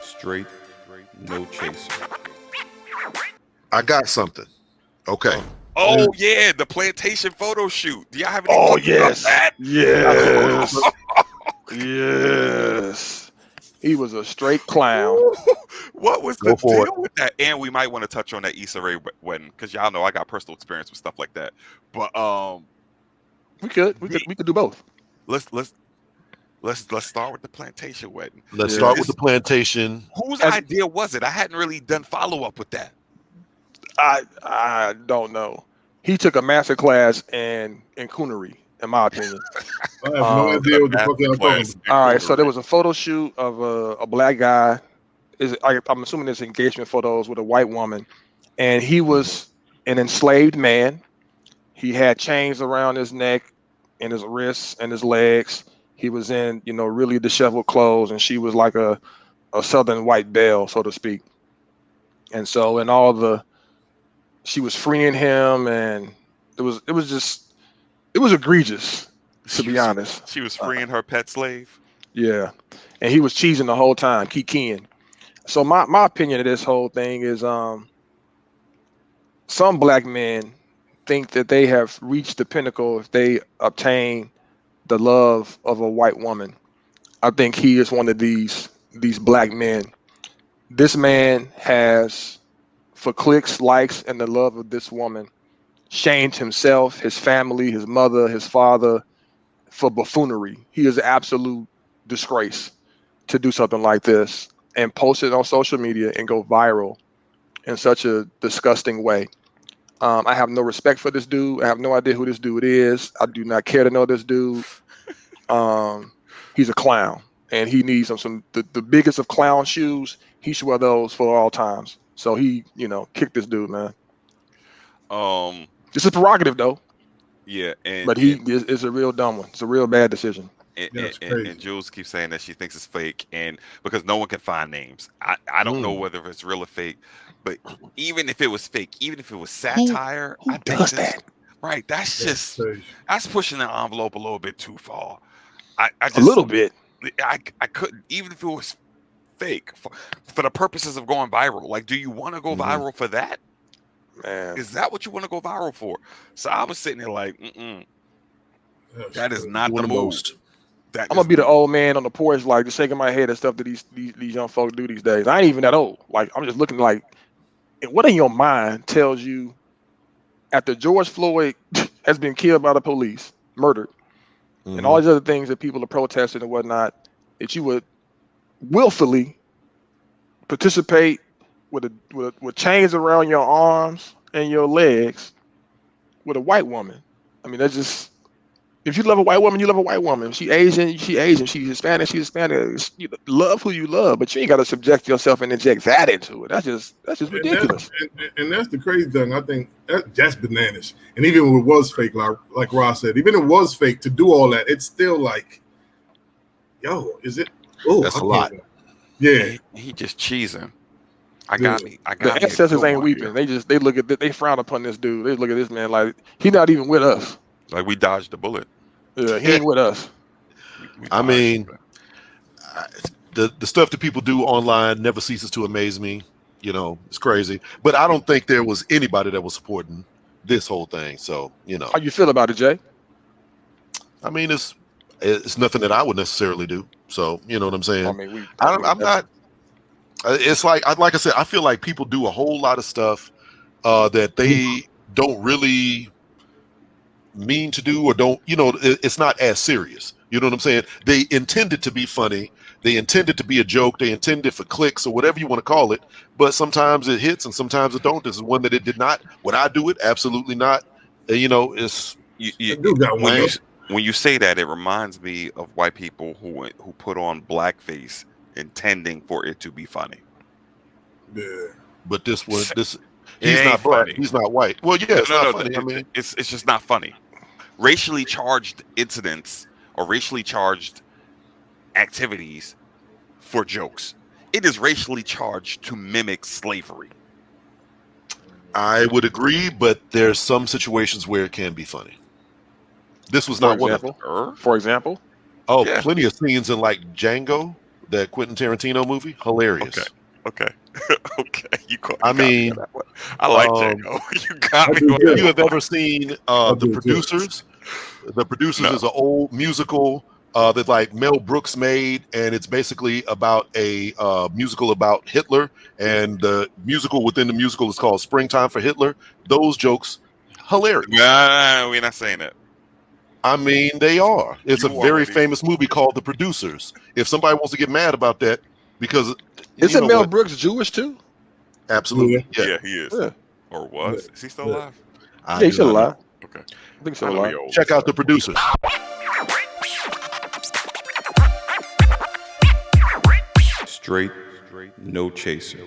Straight No Chaser. I got something. Okay. Oh yeah, the Plantation photo shoot. Do y'all have any Oh thoughts about yes, that? yes, yes. He was a straight clown. What was Go the for deal with that? And we might want to touch on that Issa Rae wedding because y'all know I got personal experience with stuff like that. But We could do both. let's start with the Plantation wedding. Let's Yeah. start with the Plantation. Whose As- idea was it? I hadn't really done follow up with that. I don't know. He took a master class in coonery, in my opinion. I have no idea what the fuck y'all talking Class about. in All right, so coonery. there was a photo shoot of a black guy. I'm assuming it's engagement photos with a white woman, and he was an enslaved man. He had chains around his neck and his wrists and his legs. He was in, really disheveled clothes, and she was like a southern white belle, so to speak. And so, she was freeing him, and it was egregious, to be honest. She was freeing her pet slave. Yeah, and he was cheesing the whole time, kikiing. So my opinion of this whole thing is, some black men think that they have reached the pinnacle if they obtain the love of a white woman. I think he is one of these black men. This man has, for clicks, likes, and the love of this woman, shamed himself, his family, his mother, his father, for buffoonery. He is an absolute disgrace to do something like this and post it on social media and go viral in such a disgusting way. I have no respect for this dude. I have no idea who this dude is. I do not care to know this dude. He's a clown, and he needs the biggest of clown shoes. He should wear those for all times. So he, kick this dude, man. This is prerogative though, Yeah, and but is a real dumb one. It's a real bad decision. That's crazy. and Jules keeps saying that she thinks it's fake, and because no one can find names, I don't know whether it's real or fake. But even if it was fake, even if it was satire, Who I think does this, that? right? That's crazy. that's pushing the envelope a little bit too far. I just A little bit. I couldn't, even if it was fake, for the purposes of going viral. Like, do you want to go viral for that? Man. Is that what you want to go viral for? So I was sitting there like, that is not the Doing the move. most. That I'm gonna be the old man on the porch, like just shaking my head at stuff that these young folks do these days. I ain't even that old. Like I'm just looking like, what in your mind tells you after George Floyd has been killed by the police, murdered, and all these other things that people are protesting and whatnot, that you would willfully participate with chains around your arms and your legs with a white woman. I mean, that's just, if you love a white woman, you love a white woman. She Asian, she Asian. She's Hispanic, she's Hispanic. You love who you love, but you ain't got to subject yourself and inject that into it. That's just ridiculous. And that's the crazy thing. I think that's bananas. And even if it was fake, like Ross said, even if it was fake to do all that, it's still like, yo, is it? Oh, That's a lot. Yeah. he just cheesing. I Yeah. got me. The ancestors ain't weeping. They look at they frown upon this dude. They look at this man like he's not even with us. Like we dodged the bullet. Yeah, he ain't with us. We I dodged mean, it. the stuff that people do online never ceases to amaze me. It's crazy. But I don't think there was anybody that was supporting this whole thing. So, How you feel about it, Jay? I mean, it's nothing that I would necessarily do. So, you know what I'm saying? I mean, I'm not. It's like I said, I feel like people do a whole lot of stuff that they don't really mean to do or don't. It's not as serious. You know what I'm saying? They intend it to be funny. They intend it to be a joke. They intend it for clicks or whatever you want to call it. But sometimes it hits and sometimes it don't. This is one that it did not. Would I do it? Absolutely not. It's When you say that, it reminds me of white people who put on blackface intending for it to be funny. Yeah. But this It he's ain't not black. funny. He's not white. Well, yeah, it's not funny. I mean, it's just not funny. Racially charged incidents or racially charged activities for jokes. It is racially charged to mimic slavery. I would agree, but there's some situations where it can be funny. This was not one of them. For example, Oh, Yeah. plenty of scenes in like Django that Quentin Tarantino movie. Hilarious. Okay. Okay. I mean, I like that. Yo. You got me. do on too. that you have one. ever seen do The too. Producers? The Producers No. is an old musical that like Mel Brooks made, and it's basically about a musical about Hitler, and the musical within the musical is called Springtime for Hitler. Those jokes, hilarious. Nah, we're not saying that. I mean, they are. It's a You very already- famous movie called The Producers. If somebody wants to get mad about that, because Isn't know Mel what? Brooks Jewish too? Absolutely, Yeah, yeah. he is. Yeah. Or was. Yeah. Is he still Yeah. alive? I Yeah, he's do still not know. alive. Okay. I think he's still I know he alive. old, Check out so- The Producers. Straight, no chaser.